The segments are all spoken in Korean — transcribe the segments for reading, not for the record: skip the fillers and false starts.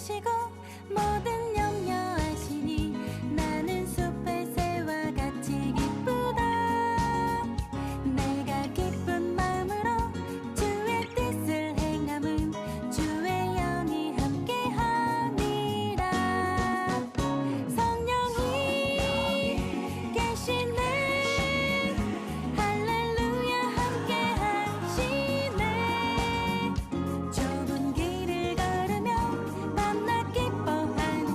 주시고 모든 염려 아시니 나는 숲의 새와 같이 기쁘다. 내가 기쁜 마음으로 주의 뜻을 행함은 주의 영이 함께하니라. 성령이 계시네. 할렐루야 함께하시네. 좁은 길을 걸으며 밤낮 기뻐하는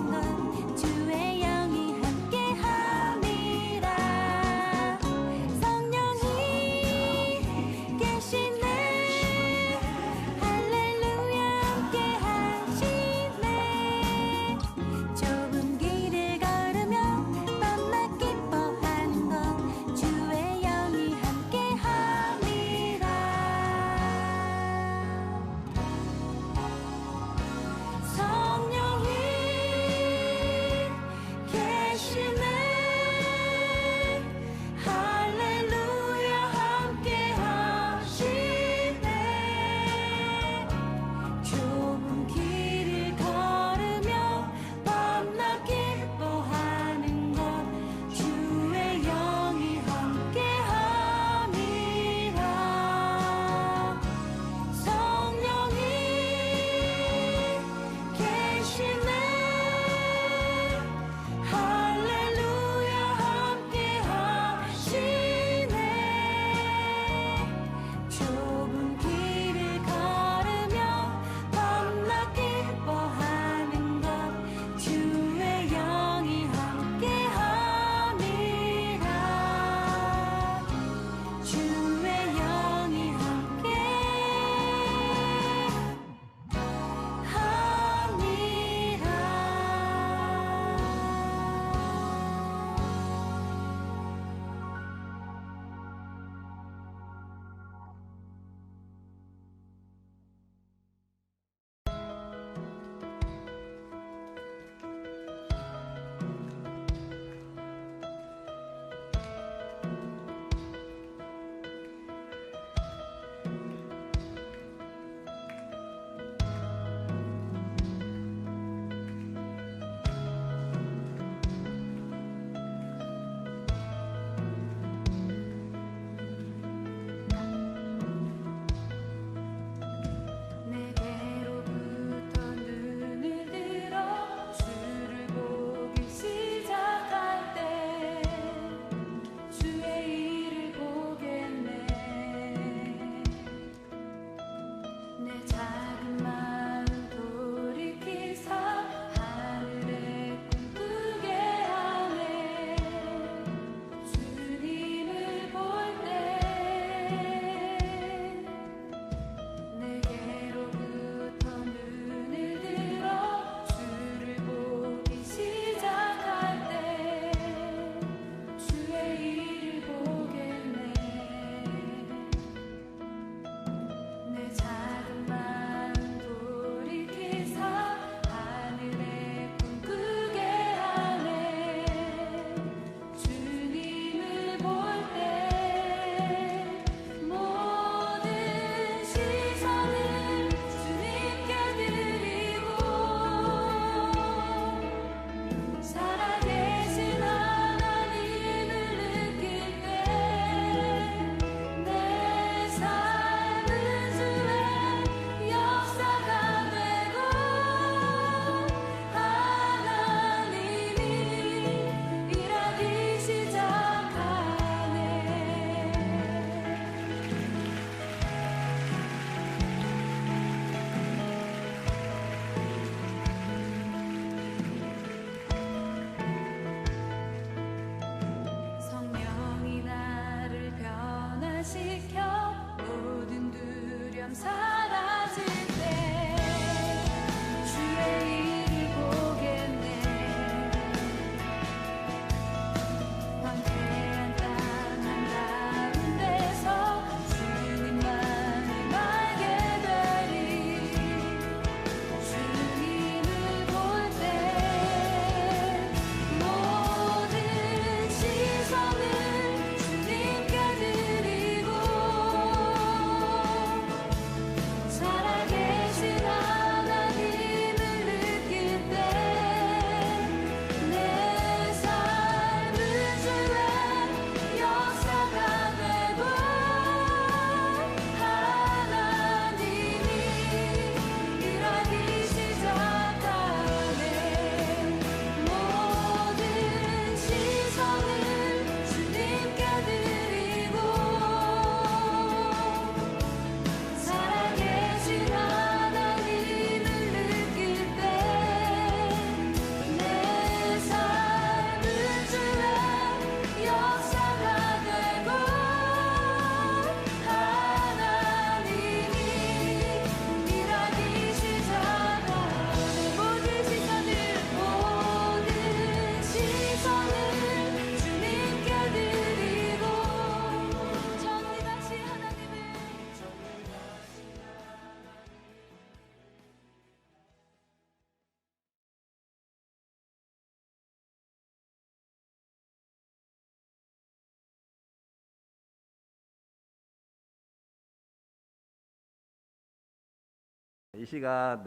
이 시간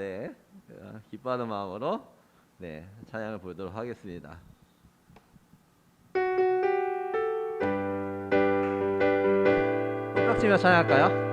기뻐하는 마음으로 찬양을 부르도록 하겠습니다. 깍지며 찬양할까요?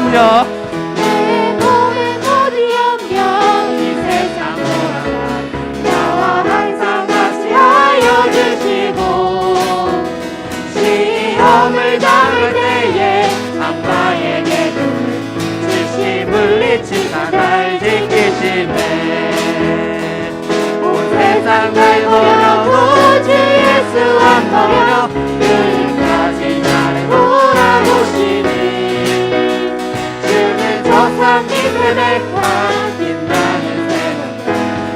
염려 내 몸의 모든 염려 이 세상 돌아가 나와 항상 같이 하여 주시고 시험을 당할 때에 악마에게 즉시 물리치사 날 지키시네 온 세상 날 버려도 주 예수 안 버려 끝까지 나를 돌아보시니 주는 저 산 밑에 백화 빛나는 새벽별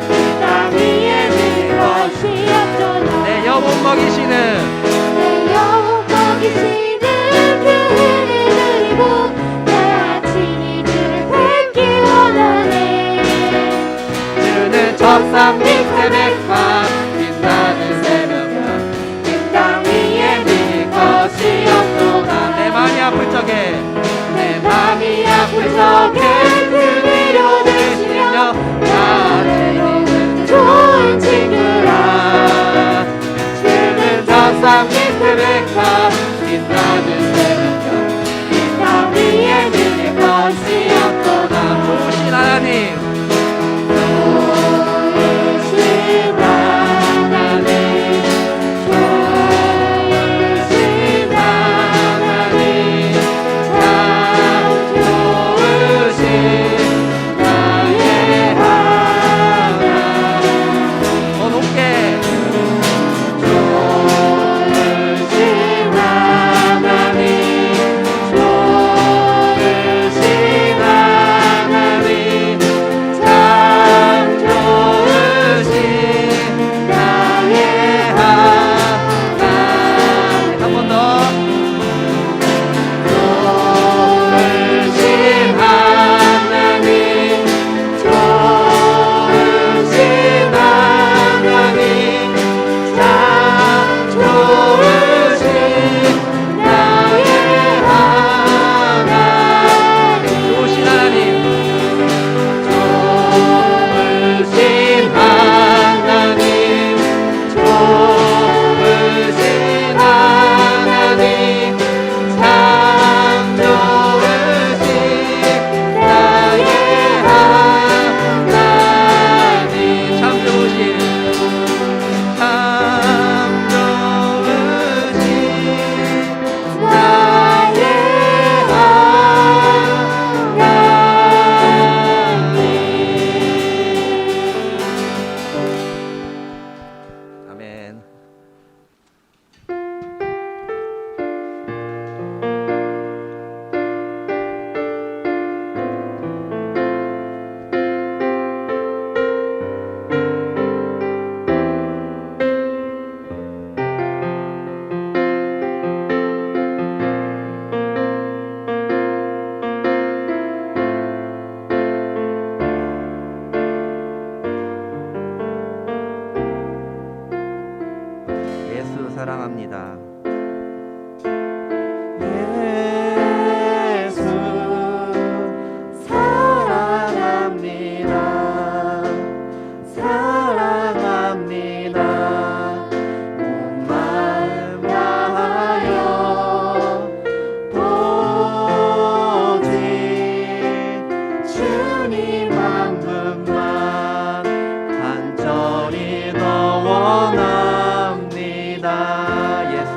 이 땅 위에 믿을 것이 없도다 내 영혼 먹이시는 내 영혼 먹이시는 그 은혜 누리고 내 아침이 주를 뵙기 원하네 주는 저 산 밑에 백화 빛나는 새벽별 그 땅 위에 믿을 것이 없도다 내 맘이 아플 적에 내 맘이 아플 적에 그 위로 되시며 나한테는 좋은 친구라 주는 저 산 밑에 백화 빛나는 새벽별 이 땅 위에 믿을 것이 없도다 좋으신 하나님 좋으신 하나님 좋으신 하나님 참 좋으신 나의 하나님 더 높게 좋으신 하나님 좋으신 하나님 참 좋으신 나의 하나님 한 번 더 좋으신 하나님 좋으신 하나님 참 좋으신 나의 하나님 좋으신 하나님 좋으신 하나님 좋으신 하나님 참 좋으신 나의 하나님 참 좋으신 참 좋으신 나의 하나님 아멘. 예수 사랑합니다. 예수 사랑합니다 사랑합니다 온 마음 다하여 오직 주님 한 분만 간절히 더 원합니다 예수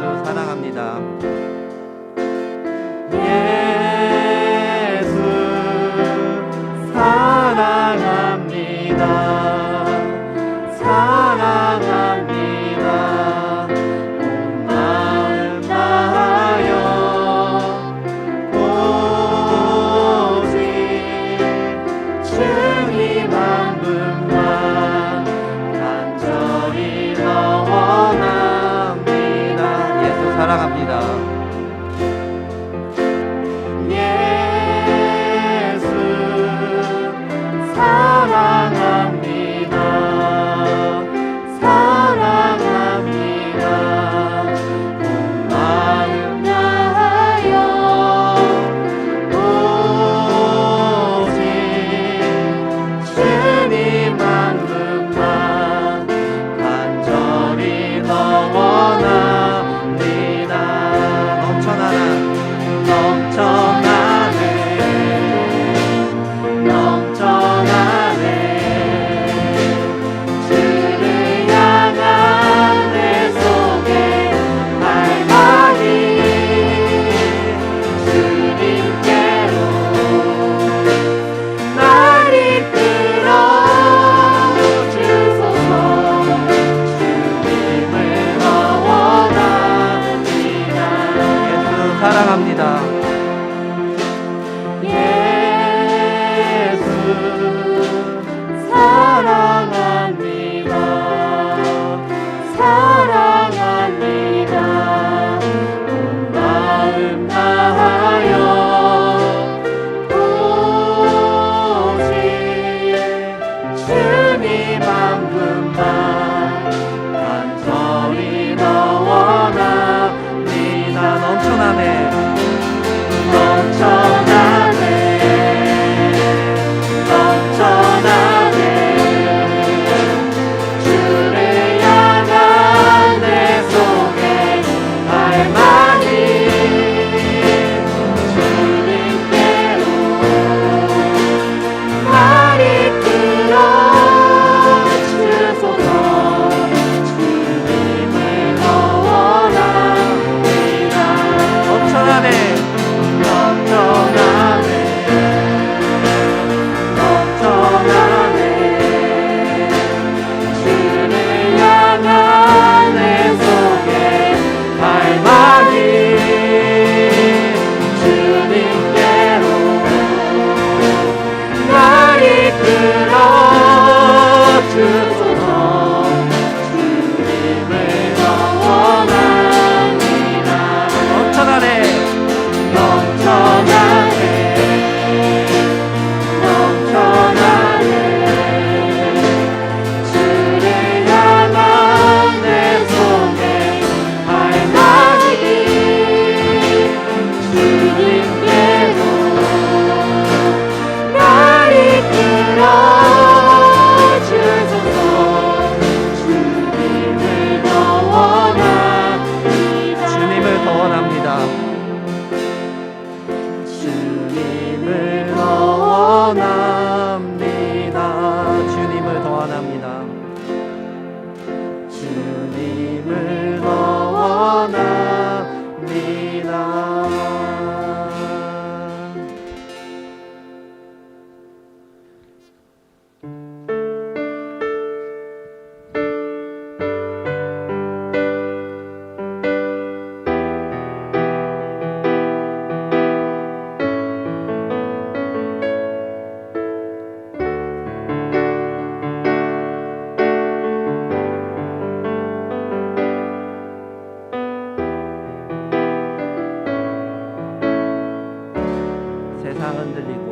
흔들리고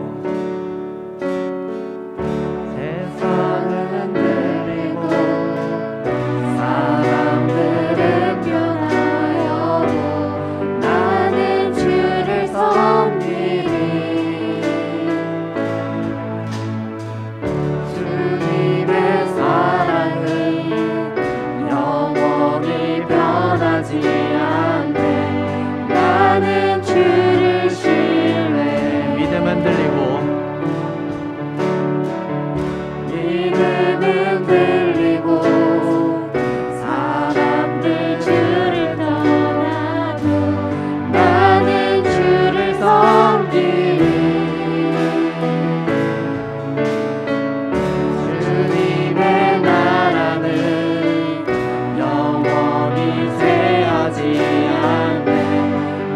세상을 흔들리고 사람들은 변하여도 나는 주를 섬기리. 주님의 사랑은 영원히 변하지 않네. 나는 주를 신뢰. 믿음 흔들리고 믿음은 들리고 사람들 주를 떠나도 나는 주를 섬기리. 주님의 나라는 영원히 쇠하지 않네.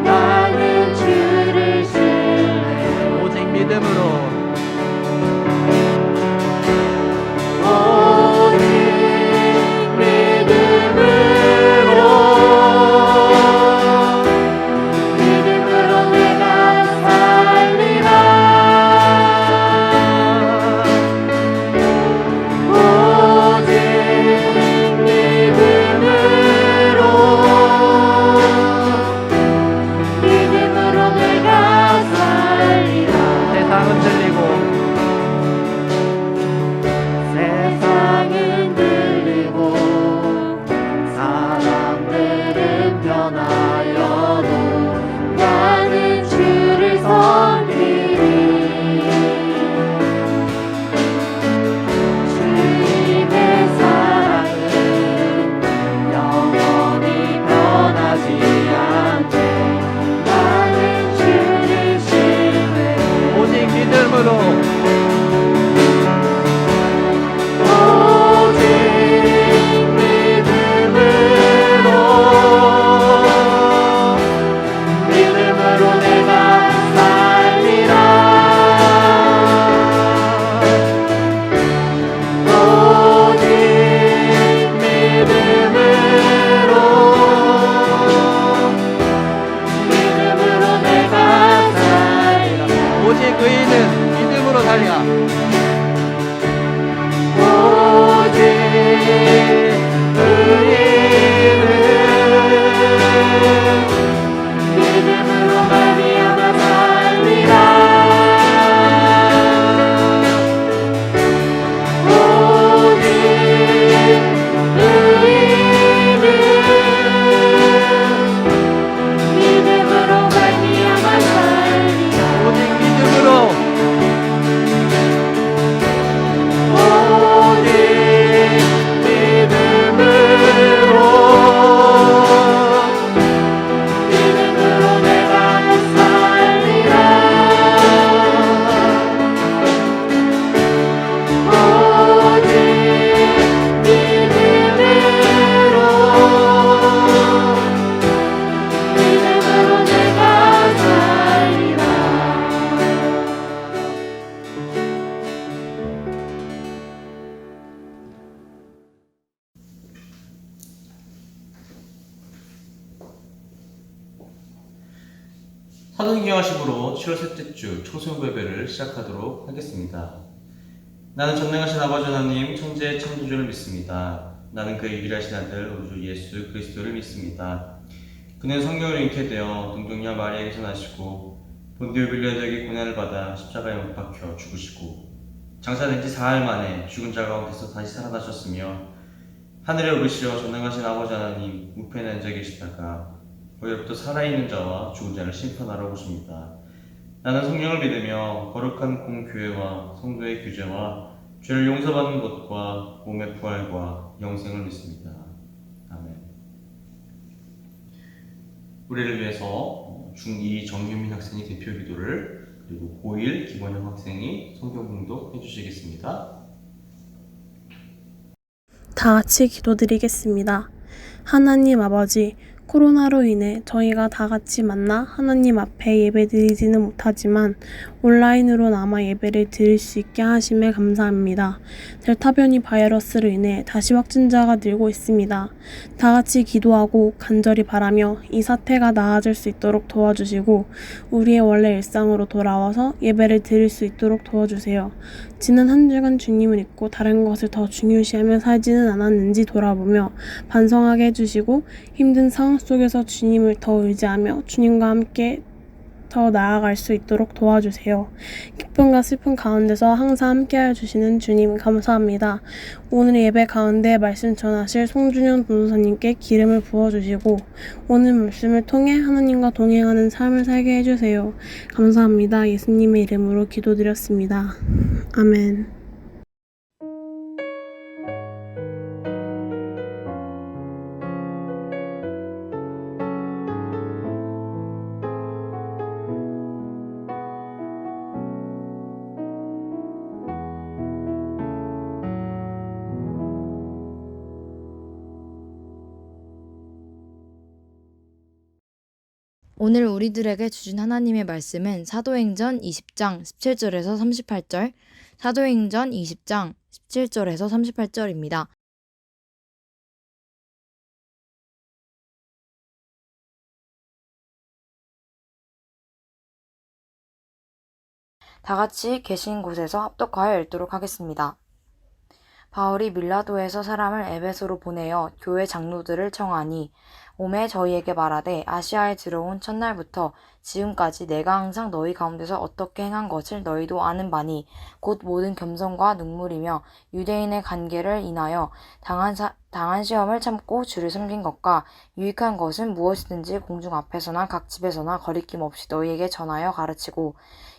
나는 주를 신뢰. 오직 믿음으로 오직 믿음으로 내가 살리라. 오직 믿음으로 내가 살리라. 세상 흔들리고 세상은 들리고 사람들은 변하여도 나는 주를 섬기리. 주님의 사랑은 영원히 변하지 않네. 나는 주를 신뢰. 오직 믿음으로 오직 믿음으로 내가 살리라. 오직 믿음으로 내가 살리라. 오직 의인은 믿음으로 살리라. 오직 의인은 믿음으로 말미암아 살리라. 오직 의인은 믿음으로 말미암아 살리라. 오직 믿음으로 오직 믿음으로 내가 살리라. 오직 믿음으로 내가 살리라. 사도행전하심으로 7월 셋째 주 청소년 예배를 시작하도록 하겠습니다. 나는 전능하신 아버지 하나님 천지의 창조주를 믿습니다. 나는 그의 유일하신 아들 우리 주 예수 그리스도를 믿습니다. 그는 성령으로 잉태되어 동정녀 마리아에게서 나시고 본디오 빌라도에게 고난을 받아 십자가에 못 박혀 죽으시고 장사된 지 4일 만에 죽은 자 가운데서 다시 살아나셨으며 하늘에 오르시어 전능하신 아버지 하나님 우편에 앉아 계시다가 거기로부터 살아있는 자와 죽은 자를 심판하러 오십니다. 나는 성령을 믿으며 거룩한 공교회와 성도의 규제와 죄를 용서받는 것과 몸의 부활과 영생을 믿습니다. 아멘. 우리를 위해서 중2 정유민 학생이 대표 기도를 그리고 고1 김원영 학생이 성경 공독 해주시겠습니다. 다 같이 기도드리겠습니다. 하나님 아버지, 코로나로 인해 저희가 다 같이 만나 하나님 앞에 예배드리지는 못하지만 온라인으로나마 예배를 드릴 수 있게 하심에 감사합니다. 델타 변이 바이러스로 인해 다시 확진자가 늘고 있습니다. 다 같이 기도하고 간절히 바라며 이 사태가 나아질 수 있도록 도와주시고 우리의 원래 일상으로 돌아와서 예배를 드릴 수 있도록 도와주세요. 지난 한 주간 주님을 잊고 다른 것을 더 중요시하며 살지는 않았는지 돌아보며 반성하게 해주시고 힘든 상황 속에서 주님을 더 의지하며 주님과 함께 더 나아갈 수 있도록 도와주세요. 기쁨과 슬픔 가운데서 항상 함께하여 주시는 주님 감사합니다. 오늘 예배 가운데 말씀 전하실 송준영 변호사님께 기름을 부어주시고 오늘 말씀을 통해 하나님과 동행하는 삶을 살게 해주세요. 감사합니다. 예수님의 이름으로 기도드렸습니다. 아멘. 오늘 우리들에게 주신 하나님의 말씀은 사도행전 20장 17절에서 38절, 사도행전 20장 17절에서 38절입니다. 다 같이 계신 곳에서 합독하여 읽도록 하겠습니다. 바울이 밀라도에서 사람을 에베소로 보내어 교회 장로들을 청하니 오매 저희에게 말하되 아시아에 들어온 첫날부터 지금까지 내가 항상 너희 가운데서 어떻게 행한 것을 너희도 아는 바니 곧 모든 겸손과 눈물이며 유대인의 관계를 인하여 당한 시험을 참고 주를 섬긴 것과 유익한 것은 무엇이든지 공중 앞에서나 각 집에서나 거리낌 없이 너희에게 전하여 가르치고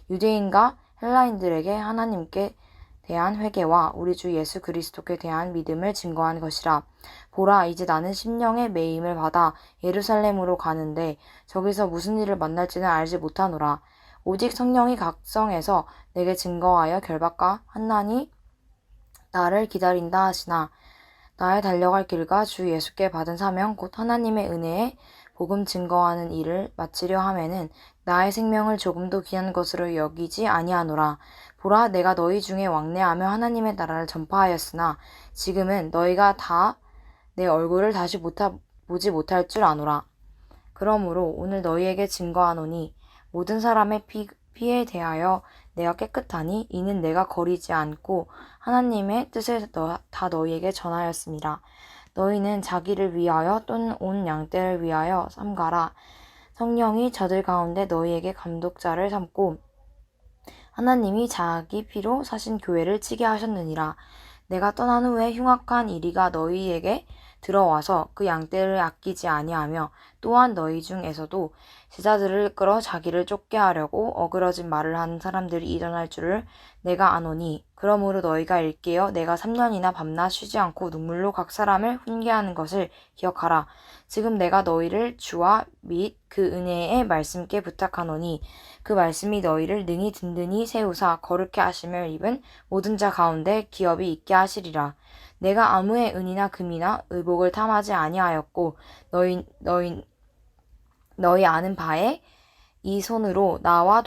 유대인과 헬라인들에게 하나님께 대한 회개와 우리 주 예수 그리스도께 대한 믿음을 증거한 것이라. 보라, 이제 나는 심령의 매임을 받아 예루살렘으로 가는데 저기서 무슨 일을 만날지는 알지 못하노라. 오직 성령이 각성해서 내게 증거하여 결박과 한난이 나를 기다린다 하시나 나의 달려갈 길과 주 예수께 받은 사명 곧 하나님의 은혜에 복음 증거하는 일을 마치려 하면은 나의 생명을 조금도 귀한 것으로 여기지 아니하노라. 보라, 내가 너희 중에 왕래하며 하나님의 나라를 전파하였으나 지금은 너희가 다 내 얼굴을 다시 보지 못할 줄 아노라. 그러므로 오늘 너희에게 증거하노니 모든 사람의 피에 대하여 내가 깨끗하니 이는 내가 거리지 않고 하나님의 뜻을 다 너희에게 전하였습니다. 너희는 자기를 위하여 또는 온 양떼를 위하여 삼가라. 성령이 저들 가운데 너희에게 감독자를 삼고 하나님이 자기 피로 사신 교회를 치게 하셨느니라. 내가 떠난 후에 흉악한 이리가 너희에게 들어와서 그 양떼를 아끼지 아니하며 또한 너희 중에서도 제자들을 끌어 자기를 쫓게 하려고 어그러진 말을 하는 사람들이 일어날 줄을 내가 아노니 그러므로 너희가 일깨어 내가 3년이나 밤낮 쉬지 않고 눈물로 각 사람을 훈계하는 것을 기억하라. 지금 내가 너희를 주와 및 그 은혜의 말씀께 부탁하노니 그 말씀이 너희를 능히 든든히 세우사 거룩해 하심을 입은 모든 자 가운데 기업이 있게 하시리라. 내가 아무의 은이나 금이나 의복을 탐하지 아니하였고 너희 아는 바에 이 손으로 나와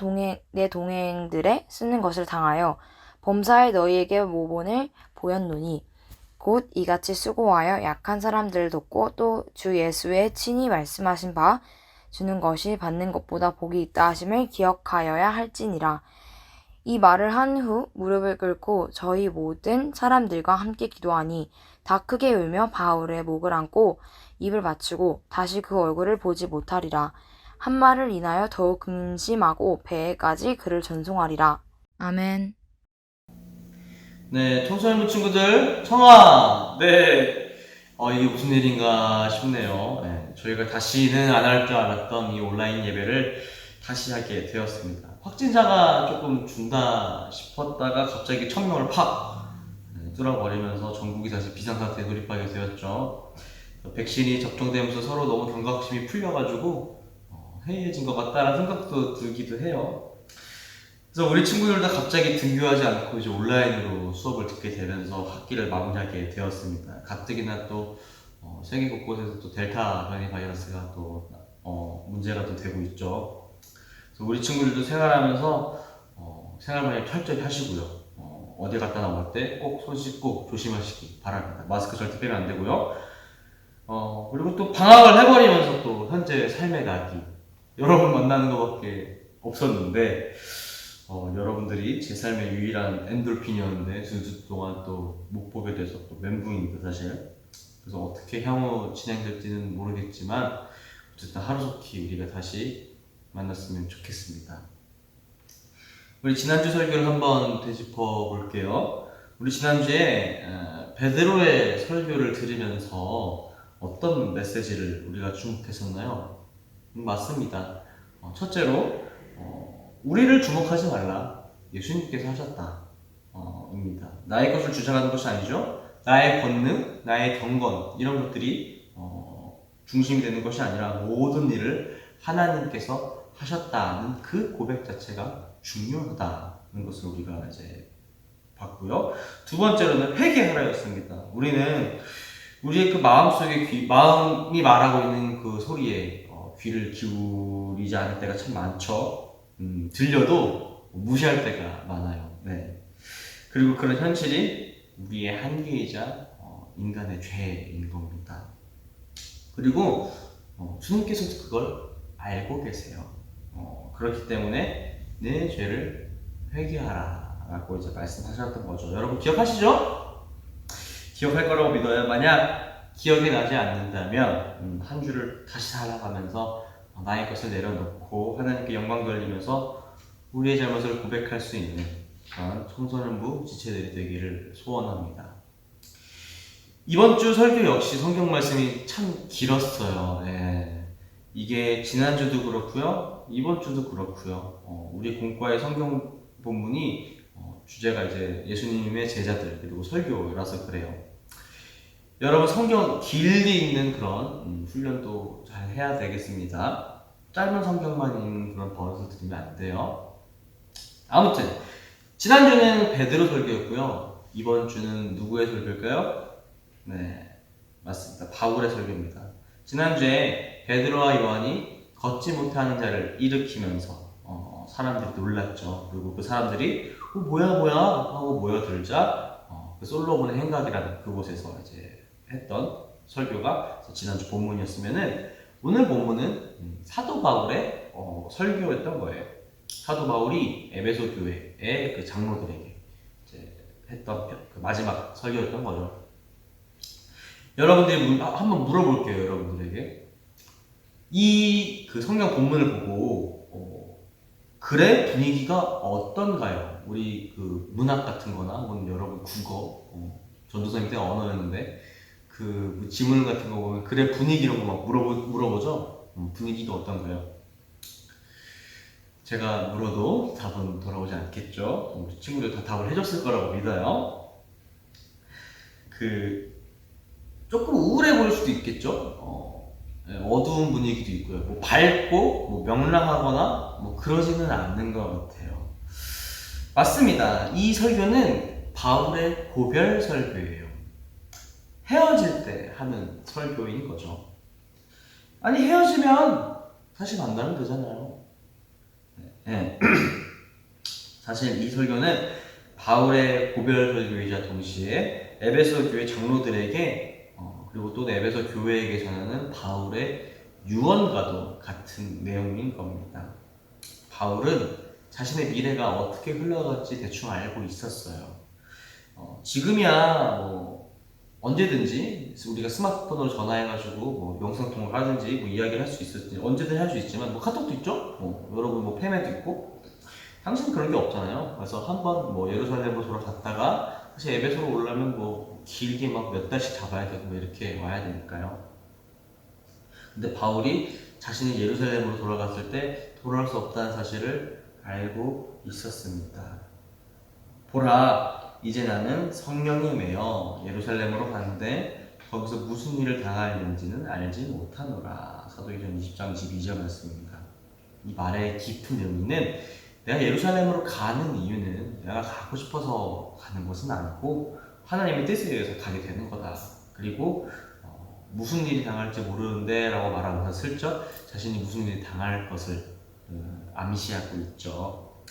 내 동행들의 쓰는 것을 당하여 범사에 너희에게 모본을 보였노니 곧 이같이 수고하여 약한 사람들을 돕고 또 주 예수의 친히 말씀하신 바 주는 것이 받는 것보다 복이 있다 하심을 기억하여야 할지니라. 이 말을 한 후 무릎을 꿇고 저희 모든 사람들과 함께 기도하니 다 크게 울며 바울의 목을 안고 입을 맞추고 다시 그 얼굴을 보지 못하리라. 한 말을 인하여 더욱 근심하고 배에까지 그를 전송하리라. 아멘. 네, 청소년부 친구들 청아! 네, 이게 무슨 일인가 싶네요. 네, 저희가 다시는 안 할 줄 알았던 이 온라인 예배를 다시 하게 되었습니다. 확진자가 조금 준다 싶었다가 갑자기 1000명을 팍 뚫어버리면서 전국이 다시 비상사태에 돌입하게 되었죠. 백신이 접종되면서 서로 너무 경각심이 풀려가지고 해이해진 것 같다라는 생각도 들기도 해요. 그래서 우리 친구들도 갑자기 등교하지 않고 이제 온라인으로 수업을 듣게 되면서 학기를 마무리하게 되었습니다. 가뜩이나 또 세계 곳곳에서 또 델타 변이 바이러스가 또 문제가 또 되고 있죠. 그래서 우리 친구들도 생활하면서 생활만약 철저히 하시고요. 어디 갔다 나올 때 꼭 손 씻고 조심하시기 바랍니다. 마스크 절대 빼면 안 되고요. 그리고 또 방학을 해버리면서 또 현재 삶의 낙이 여러분 만나는 것밖에 없었는데 여러분들이 제 삶의 유일한 엔돌핀이었는데 두 주 동안 또 못 보게 돼서 또 멘붕입니다 사실. 그래서 어떻게 향후 진행될지는 모르겠지만 어쨌든 하루속히 우리가 다시 만났으면 좋겠습니다. 우리 지난주 설교를 한번 되짚어 볼게요. 우리 지난주에 베드로의 설교를 들으면서 어떤 메시지를 우리가 주목했었나요? 맞습니다. 첫째로 우리를 주목하지 말라. 예수님께서 하셨다. 입니다. 나의 것을 주장하는 것이 아니죠. 나의 권능, 나의 경건 이런 것들이 중심이 되는 것이 아니라 모든 일을 하나님께서 하셨다는 그 고백 자체가 중요하다는 것을 우리가 이제 봤고요. 두 번째로는 회개하라였습니다. 우리는 우리의 그 마음속에 마음이 말하고 있는 그 소리에 귀를 기울이지 않을 때가 참 많죠. 들려도 무시할 때가 많아요. 네. 그리고 그런 현실이 우리의 한계이자 인간의 죄인 겁니다. 그리고 주님께서도 그걸 알고 계세요. 그렇기 때문에 내 죄를 회개하라 라고 이제 말씀하셨던 거죠. 여러분 기억하시죠? 기억할 거라고 믿어요. 만약 기억이 나지 않는다면 한 주를 다시 살아가면서 나의 것을 내려놓고 하나님께 영광 돌리면서 우리의 잘못을 고백할 수 있는 그런 청소년부 지체들이 되기를 소원합니다. 이번 주 설교 역시 성경 말씀이 참 길었어요. 네. 이게 지난주도 그렇고요, 이번 주도 그렇고요. 우리 공과의 성경 본문이 주제가 이제 예수님의 제자들 그리고 설교라서 그래요. 여러분 성경 길게 읽는 그런 훈련도 잘 해야 되겠습니다. 짧은 성경만 읽는 그런 버릇을 들이면 안 돼요. 아무튼 지난주는 베드로 설교였고요. 이번 주는 누구의 설교일까요? 네, 맞습니다. 바울의 설교입니다. 지난주에 베드로와 요한이 걷지 못하는 자를 일으키면서 사람들이 놀랐죠. 그리고 그 사람들이 뭐야 하고 모여들자 그 솔로몬의 행각이라는 그곳에서 이제 했던 설교가 지난주 본문이었으면은 오늘 본문은 사도 바울의 설교였던 거예요. 사도 바울이 에베소 교회의 그 장로들에게 이제 했던 그 마지막 설교였던 거죠. 여러분들이 한번 물어볼게요. 여러분들에게 이 그 성경 본문을 보고 글의 분위기가 어떤가요? 우리 그 문학 같은 거나 혹은 여러분 국어 전도사님 때 언어였는데 그 지문 같은 거 보면 글의 분위기 이런 거 막 물어보죠? 분위기가 어떤가요? 제가 물어도 답은 돌아오지 않겠죠? 우리 친구들 다 답을 해줬을 거라고 믿어요. 조금 우울해 보일 수도 있겠죠? 어두운 분위기도 있고요. 뭐 밝고 뭐 명랑하거나 뭐 그러지는 않는 것 같아요. 맞습니다. 이 설교는 바울의 고별 설교예요. 헤어질 때 하는 설교인 거죠. 아니 헤어지면 다시 만나면 되잖아요. 네. 사실 이 설교는 바울의 고별 설교이자 동시에 에베소 교회 장로들에게 그리고 또 에베소 교회에게 전하는 바울의 유언과도 같은 내용인 겁니다. 바울은 자신의 미래가 어떻게 흘러갈지 대충 알고 있었어요. 지금이야 뭐 언제든지 우리가 스마트폰으로 전화해가지고 뭐 영상통화를 하든지 뭐 이야기를 할 수 있을지 언제든 할 수 있지만 뭐 카톡도 있죠? 여러분 뭐 페메도 있고 당신 그런 게 없잖아요. 그래서 한번 뭐 예루살렘으로 돌아갔다가 다시 에베소로 오려면 뭐 길게 막 몇 달씩 잡아야 되고 뭐 이렇게 와야 되니까요. 근데 바울이 자신이 예루살렘으로 돌아갔을 때 돌아올 수 없다는 사실을 알고 있었습니다. 보라, 이제 나는 성령에 매여 예루살렘으로 가는데 거기서 무슨 일을 당하는지는 알지 못하노라. 사도행전 20장 22절 말씀입니다. 이 말의 깊은 의미는 내가 예루살렘으로 가는 이유는 내가 가고 싶어서 가는 것은 아니고 하나님의 뜻에 의해서 가게 되는 거다. 그리고 무슨 일이 당할지 모르는데 라고 말하면서 슬쩍 자신이 무슨 일이 당할 것을 암시하고 있죠.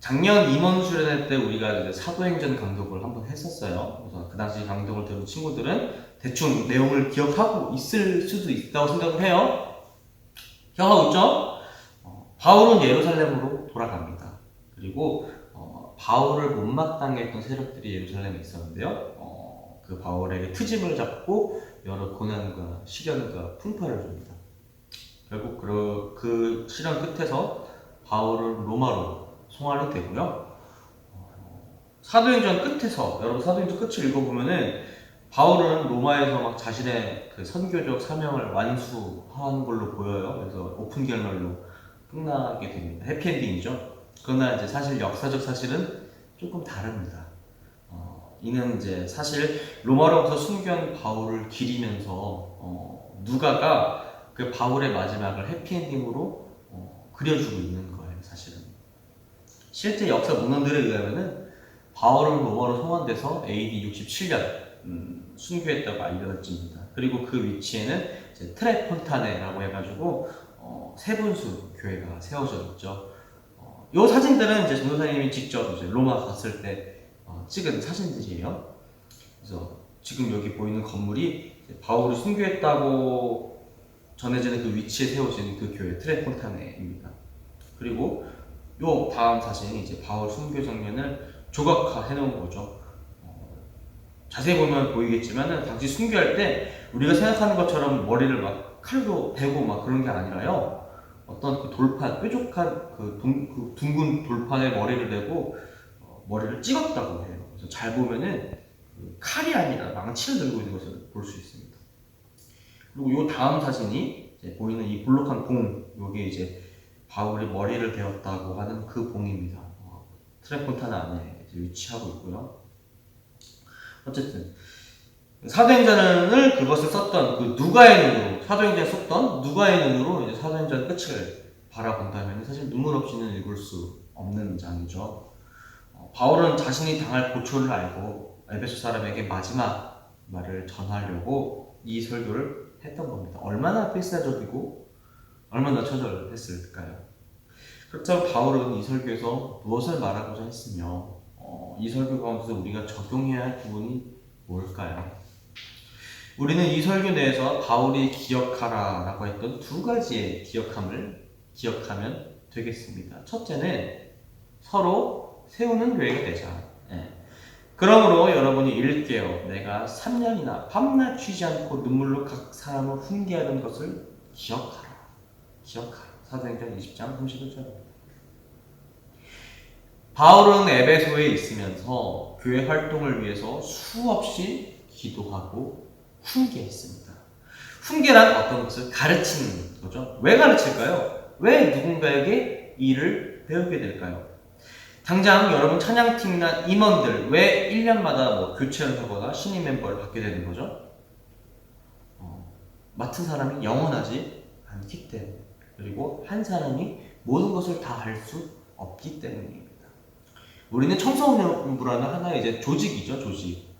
작년 임원 수련회 때 우리가 이제 사도행전 강독을 한번 했었어요. 그래서 그 당시 강독을 들은 친구들은 대충 내용을 기억하고 있을 수도 있다고 생각을 해요. 기억하고 있죠? 바울은 예루살렘으로 돌아갑니다. 그리고 바울을 못마땅했던 세력들이 예루살렘에 있었는데요. 그 바울에게 트집을 잡고 여러 고난과 시련과 풍파를 줍니다. 결국 그 시련 끝에서 바울은 로마로 송환이 되고요. 사도행전 끝에서, 여러분 사도행전 끝을 읽어보면은 바울은 로마에서 막 자신의 그 선교적 사명을 완수한 걸로 보여요. 그래서 오픈 결말로 끝나게 됩니다. 해피엔딩이죠. 그러나 이제 사실 역사적 사실은 조금 다릅니다. 이는 이제 사실 로마로부터 순교한 바울을 기리면서 누가가 그 바울의 마지막을 해피엔딩으로 그려주고 있는 거예요. 사실은 실제 역사 문헌들에 의하면은 바울은 로마로 송환돼서 AD 67년 순교했다고 알려집니다. 그리고 그 위치에는 이제 트레폰타네라고 해가지고 세분수 교회가 세워져 있죠. 이 사진들은 이제 전도사님이 직접 이제 로마 갔을 때 찍은 사진들이에요. 그래서 지금 여기 보이는 건물이 바울이 순교했다고 전해지는 그 위치에 세워진 그 교회 트레폰타네입니다. 그리고 요 다음 사진이 이제 바울 순교 장면을 조각화해 놓은 거죠. 자세히 보면 보이겠지만은 당시 순교할 때 우리가 생각하는 것처럼 머리를 막 칼로 베고 막 그런 게 아니라요. 어떤 그 돌판, 뾰족한 그 둥근 돌판에 머리를 대고 머리를 찍었다고 해요. 그래서 잘 보면은 칼이 아니라 망치를 들고 있는 것을 볼 수 있습니다. 그리고 요 다음 사진이 이제 보이는 이 볼록한 봉, 요게 이제 바울이 머리를 베었다고 하는 그 봉입니다. 트레폰타나 안에 이제 위치하고 있고요. 어쨌든 사도행전을 그것을 썼던 그 누가의 눈으로, 사도행전에 썼던 누가의 눈으로 이제 사도행전 끝을 바라본다면 사실 눈물 없이는 읽을 수 없는 장이죠. 바울은 자신이 당할 고초를 알고 에베소 사람에게 마지막 말을 전하려고 이 설교를 했던 겁니다. 얼마나 필사적이고 얼마나 처절했을까요? 그렇다면 바울은 이 설교에서 무엇을 말하고자 했으며 이 설교 가운데서 우리가 적용해야 할 부분이 뭘까요? 우리는 이 설교 내에서 바울이 기억하라 라고 했던 두 가지의 기억함을 기억하면 되겠습니다. 첫째는 서로 세우는 교회가 되자. 그러므로 여러분이 읽게요. 내가 3년이나 밤낮 쉬지 않고 눈물로 각 사람을 훈계하던 것을 기억하라. 기억하라. 사도행전 20장 31절. 바울은 에베소에 있으면서 교회 활동을 위해서 수없이 기도하고 훈계했습니다. 훈계란 어떤 것을 가르치는 거죠. 왜 가르칠까요? 왜 누군가에게 일을 배우게 될까요? 당장 여러분 찬양팀이나 임원들 왜 1년마다 뭐 교체를 하거나 신임 멤버를 받게 되는 거죠? 맡은 사람이 영원하지 않기 때문에, 그리고 한 사람이 모든 것을 다 할 수 없기 때문입니다. 우리는 청소년부라는 하나의 이제 조직이죠, 조직.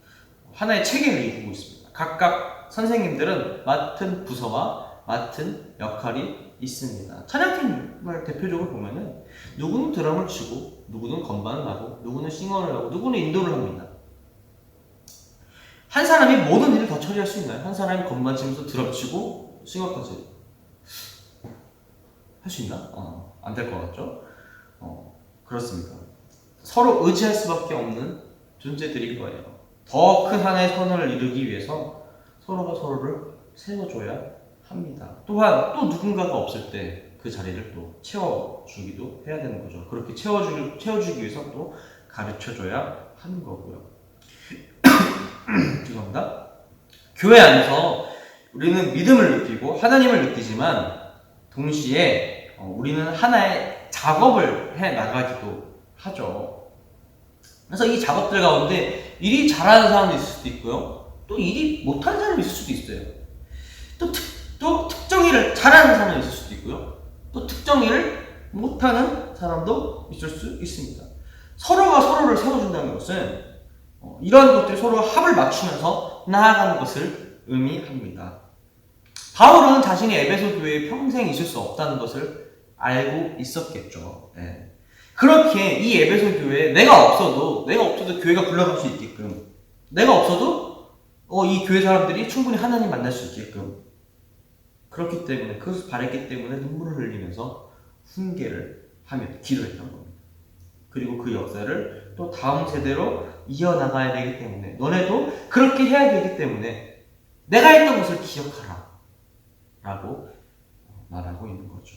하나의 체계를 이루고 있습니다. 각각 선생님들은 맡은 부서와 맡은 역할이 있습니다. 찬양팀을 대표적으로 보면은 누구는 드럼을 치고, 누구는 건반을 하고, 누구는 싱어를 하고, 누구는 인도를 합니다. 한 사람이 모든 일을 다 처리할 수 있나요? 한 사람이 건반 치면서 드럼 치고 싱어까지 할 수 있나? 안 될 것 같죠? 그렇습니다. 서로 의지할 수밖에 없는 존재들인 거예요. 더 큰 하나의 선을 이루기 위해서 서로가 서로를 세워줘야 합니다. 또한 또 누군가가 없을 때 그 자리를 또 채워주기도 해야 되는 거죠. 그렇게 채워주기 위해서 또 가르쳐줘야 하는 거고요. 죄송합니다. 교회 안에서 우리는 믿음을 느끼고 하나님을 느끼지만 동시에 우리는 하나의 작업을 해 나가기도 하죠. 그래서 이 작업들 가운데 일이 잘하는 사람도 있을 수도 있고요. 또 일이 못하는 사람이 있을 수도 있어요. 또 특정 일을 잘하는 사람이 있을 수도 있고요. 또 특정 일을 못하는 사람도 있을 수 있습니다. 서로가 서로를 세워준다는 것은 이런 것들이 서로 합을 맞추면서 나아가는 것을 의미합니다. 바울은 자신이 에베소 교회에 평생 있을 수 없다는 것을 알고 있었겠죠. 그렇게 이 에베소 교회에 내가 없어도 교회가 굴러갈 수 있게끔, 내가 없어도 이 교회 사람들이 충분히 하나님 만날 수 있게끔, 그렇기 때문에, 그것을 바랬기 때문에 눈물을 흘리면서 훈계를 하며 기도했던 겁니다. 그리고 그 역사를 또 다음 세대로 이어나가야 되기 때문에, 너네도 그렇게 해야 되기 때문에 내가 했던 것을 기억하라 라고 말하고 있는 거죠.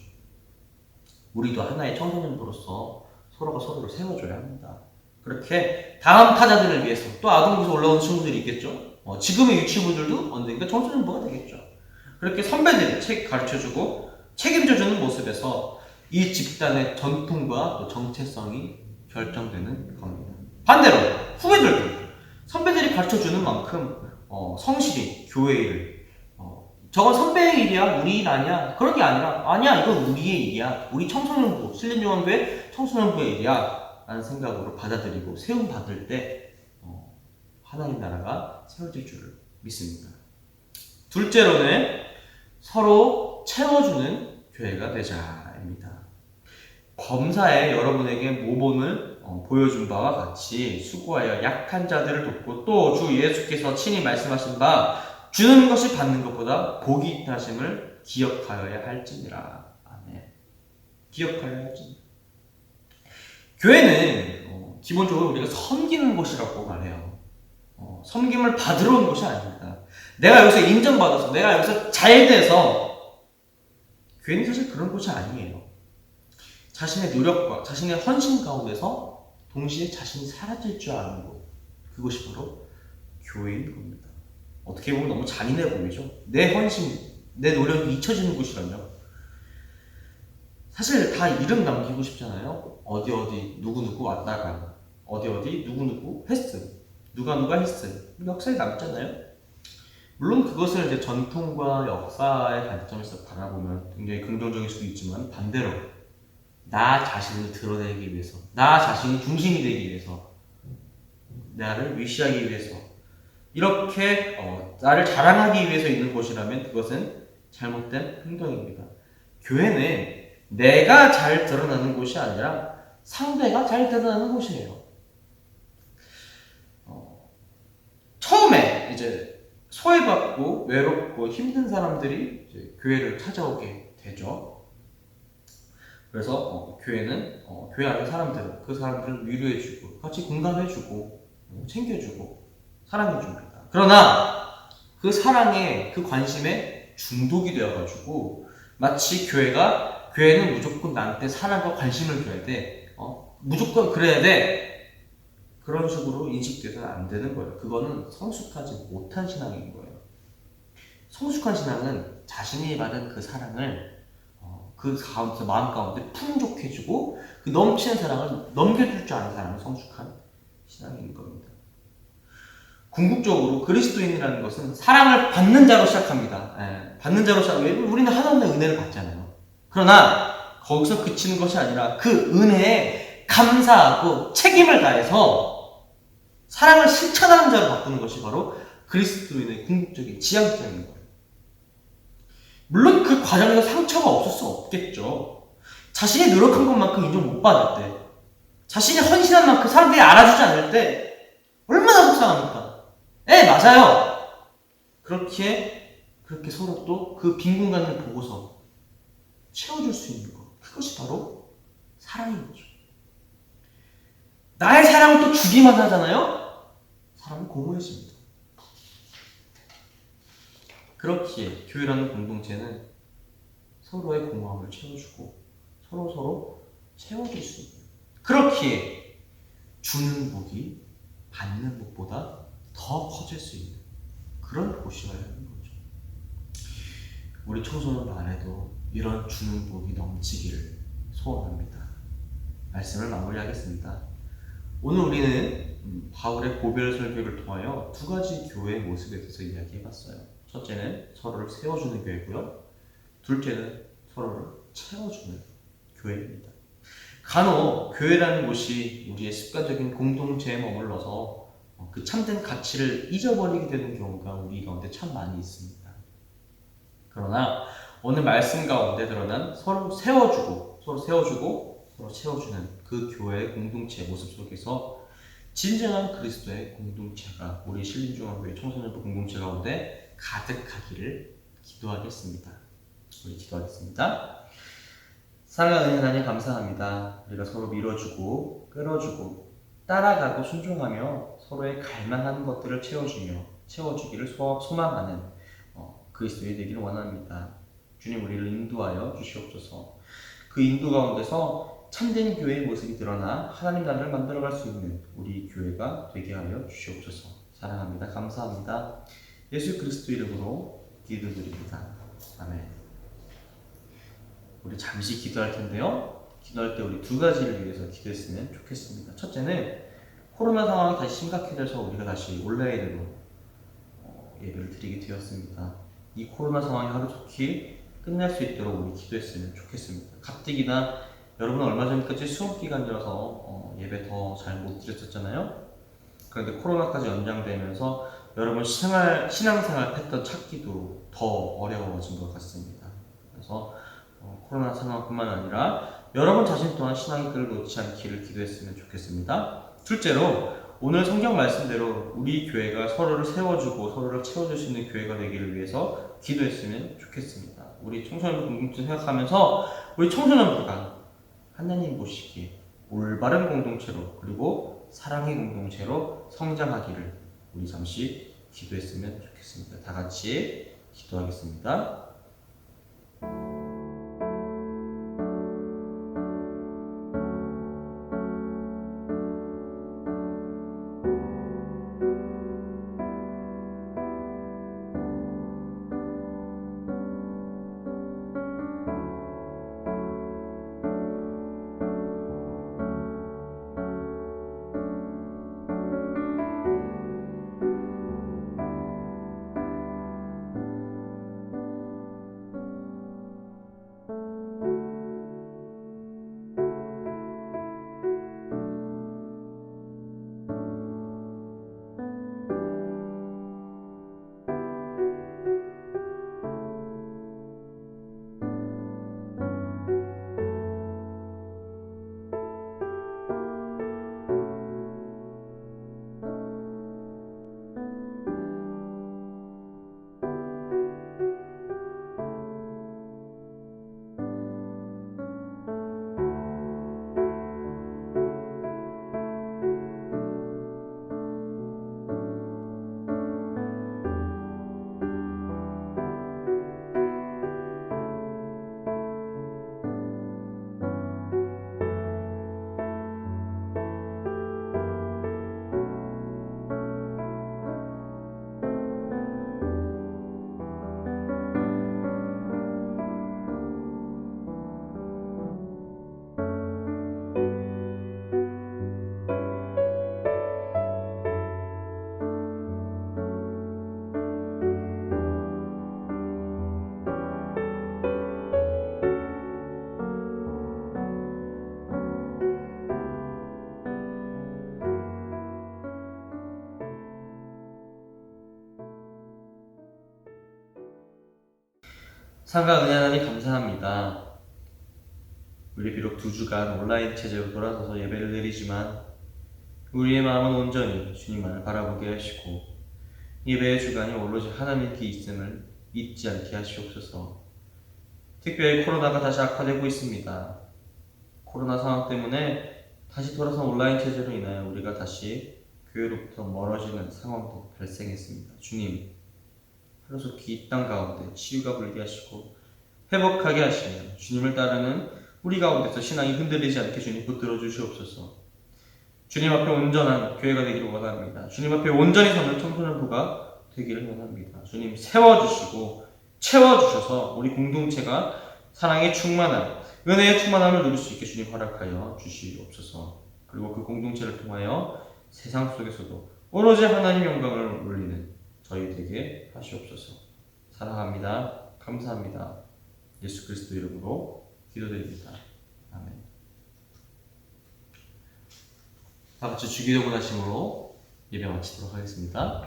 우리도 하나의 청소년으로서 서로가 서로를 세워줘야 합니다. 그렇게 다음 타자들을 위해서, 또 아동부에서 올라온 친구들이 있겠죠. 지금의 유치부들도 언젠가 청소년부가 되겠죠. 그렇게 선배들이 가르쳐주고 책임져주는 모습에서 이 집단의 전통과 또 정체성이 결정되는 겁니다. 반대로 후배들도 선배들이 가르쳐주는 만큼 성실히 교회의 일을, 저건 선배의 일이야, 우리 일 아니야, 그런 게 아니야, 이건 우리의 일이야, 우리 청소년부, 신림요한교회 청소년부의 일이야 라는 생각으로 받아들이고 세움받을 때 하나님 나라가 세워질 줄을 믿습니다. 둘째로는 서로 채워주는 교회가 되자입니다. 범사에 여러분에게 모범을 보여준 바와 같이 수고하여 약한 자들을 돕고, 또 주 예수께서 친히 말씀하신 바 주는 것이 받는 것보다 복이 있다 하심을 기억하여야 할지니라. 아멘. 기억하여야 할지니라. 교회는 기본적으로 우리가 섬기는 곳이라고 말해요. 섬김을 받으러 온 곳이 아닙니다. 내가 여기서 인정받아서, 내가 여기서 잘 돼서, 교회는 사실 그런 곳이 아니에요. 자신의 노력과 자신의 헌신 가운데서 동시에 자신이 사라질 줄 아는 곳, 그것이 바로 교회인 겁니다. 어떻게 보면 너무 잔인해 보이죠? 내 헌신, 내 노력이 잊혀지는 곳이라며. 사실 다 이름 남기고 싶잖아요. 어디 누구 왔다가, 어디 누구 했음, 누가 했음, 역사에 남잖아요. 물론 그것을 이제 전통과 역사의 관점에서 바라보면 굉장히 긍정적일 수도 있지만, 반대로 나 자신을 드러내기 위해서, 나 자신이 중심이 되기 위해서, 나를 위시하기 위해서, 이렇게 나를 자랑하기 위해서 있는 곳이라면 그것은 잘못된 행동입니다. 교회는 내가 잘 드러나는 곳이 아니라 상대가 잘 드러나는 곳이에요. 처음에 이제 소외받고 외롭고 힘든 사람들이 이제 교회를 찾아오게 되죠. 그래서 교회는 교회 안에 그 사람들을 위로해주고 같이 공감해주고 챙겨주고 사랑해줍니다. 그러나 그 사랑에, 그 관심에 중독이 되어가지고 마치 교회는 무조건 나한테 사랑과 관심을 줘야 돼, 무조건 그래야 돼, 그런 식으로 인식돼서는 안 되는 거예요. 그거는 성숙하지 못한 신앙인 거예요. 성숙한 신앙은 자신이 받은 그 사랑을 그 가운데, 마음 가운데 풍족해주고 그 넘치는 사랑을 넘겨줄 줄 아는 사람이 성숙한 신앙인 겁니다. 궁극적으로 그리스도인이라는 것은 사랑을 받는 자로 시작합니다. 받는 자로 시작하면 우리는 하나님의 은혜를 받잖아요. 그러나 거기서 그치는 것이 아니라 그 은혜에 감사하고 책임을 다해서 사랑을 실천하는 자로 바꾸는 것이 바로 그리스도인의 궁극적인 지향점인 거예요. 물론 그 과정에서 상처가 없을 수 없겠죠. 자신이 노력한 것만큼 인정 못 받을 때, 자신이 헌신한 만큼 사람들이 알아주지 않을 때 얼마나 속상합니까? 맞아요. 그렇게 서로 또 그 빈 공간을 보고서 채워줄 수 있는 것, 그것이 바로 사랑인 거죠. 나의 사랑을 또 주기만 하잖아요. 사람은 공허해집니다. 그렇기에 교회라는 공동체는 서로의 공허함을 채워주고 서로 채워줄 수 있는, 그렇기에 주는 복이 받는 복보다 더 커질 수 있는 그런 곳이어야 하는 거죠. 우리 청소년 반에도 이런 주는 복이 넘치기를 소원합니다. 말씀을 마무리하겠습니다. 오늘 우리는 바울의 고별 설교를 통하여 두 가지 교회의 모습에 대해서 이야기해봤어요. 첫째는 서로를 세워주는 교회고요. 둘째는 서로를 채워주는 교회입니다. 간혹 교회라는 곳이 우리의 습관적인 공동체에 머물러서 그 참된 가치를 잊어버리게 되는 경우가 우리 가운데 참 많이 있습니다. 그러나 오늘 말씀 가운데 드러난 서로 세워주고 서로 채워주는 그 교회의 공동체 모습 속에서 진정한 그리스도의 공동체가 우리 신림중앙교회 청소년부 공동체 가운데 가득하기를 기도하겠습니다. 우리 기도하겠습니다. 사랑하는 은혜 하나님 감사합니다. 우리가 서로 밀어주고 끌어주고 따라가고 순종하며 서로의 갈망하는 것들을 채워주기를 소망하는 그리스도의 되기를 원합니다. 주님, 우리를 인도하여 주시옵소서. 그 인도 가운데서 참된 교회의 모습이 드러나 하나님 나라를 만들어갈 수 있는 우리 교회가 되게 하여 주시옵소서. 사랑합니다. 감사합니다. 예수 그리스도 이름으로 기도드립니다. 아멘. 우리 잠시 기도할 텐데요. 기도할 때 우리 두 가지를 위해서 기도했으면 좋겠습니다. 첫째는 코로나 상황이 다시 심각해져서 우리가 다시 온라인으로 예배를 드리게 되었습니다. 이 코로나 상황이 하루속히 끝날 수 있도록 우리 기도했으면 좋겠습니다. 가뜩이나 여러분은 얼마 전까지 수업 기간이라서 예배 더 잘 못 드렸었잖아요. 그런데 코로나까지 연장되면서 여러분 신앙생활 패턴 찾기도 더 어려워진 것 같습니다. 그래서 코로나 상황뿐만 아니라 여러분 자신 또한 신앙의 끈을 놓지 않기를 기도했으면 좋겠습니다. 둘째로 오늘 성경 말씀대로 우리 교회가 서로를 세워주고 서로를 채워줄 수 있는 교회가 되기를 위해서 기도했으면 좋겠습니다. 우리 청소년부 공동체 생각하면서 우리 청소년부가 하나님 보시기에 올바른 공동체로 그리고 사랑의 공동체로 성장하기를 우리 잠시 기도했으면 좋겠습니다. 다 같이 기도하겠습니다. 상가 은혜 하나님 감사합니다. 우리 비록 2주간 온라인 체제로 돌아서서 예배를 드리지만 우리의 마음은 온전히 주님만을 바라보게 하시고 예배의 주관이 오로지 하나님께 있음을 잊지 않게 하시옵소서. 특별히 코로나가 다시 악화되고 있습니다. 코로나 상황 때문에 다시 돌아선 온라인 체제로 인하여 우리가 다시 교회로부터 멀어지는 상황도 발생했습니다. 주님, 하루속히 이 땅 가운데 치유가 불게 하시고 회복하게 하시며 주님을 따르는 우리 가운데서 신앙이 흔들리지 않게 주님 붙들어 주시옵소서. 주님 앞에 온전한 교회가 되기를 원합니다. 주님 앞에 온전히 서는 청소년부가 되기를 원합니다. 주님 세워주시고 채워주셔서 우리 공동체가 사랑의 충만함, 은혜의 충만함을 누릴 수 있게 주님 허락하여 주시옵소서. 그리고 그 공동체를 통하여 세상 속에서도 오로지 하나님 영광을 올리는 저희 되게 하시옵소서. 사랑합니다. 감사합니다. 예수 그리스도 이름으로 기도드립니다. 아멘. 다 같이 주기도문 하심으로 예배 마치도록 하겠습니다.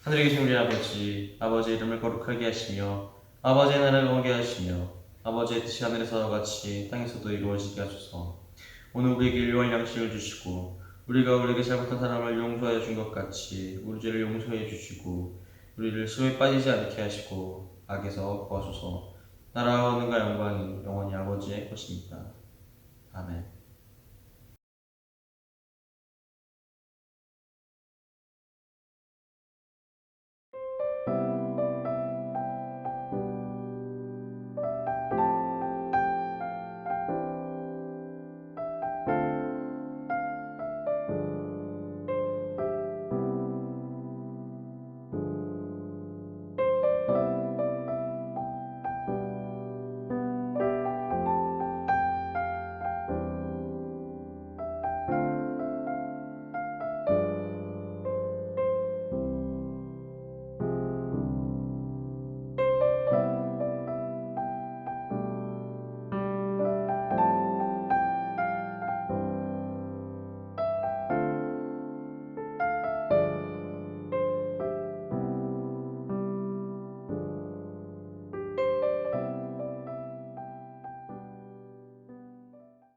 하늘에 계신 우리 아버지, 아버지의 이름을 거룩하게 하시며 아버지의 나라를 오게 하시며 아버지의 뜻이 하늘에서와 같이 땅에서도 이루어지게 하소서. 오늘 우리에게 일용할 양식을 주시고 우리가 우리에게 잘못한 사람을 용서하여 준 것 같이 우리 죄를 용서해 주시고 우리를 시험에 빠지지 않게 하시고 악에서 구하소서. 나라와 은혜가 영광이 영원히 아버지의 것입니다. 아멘.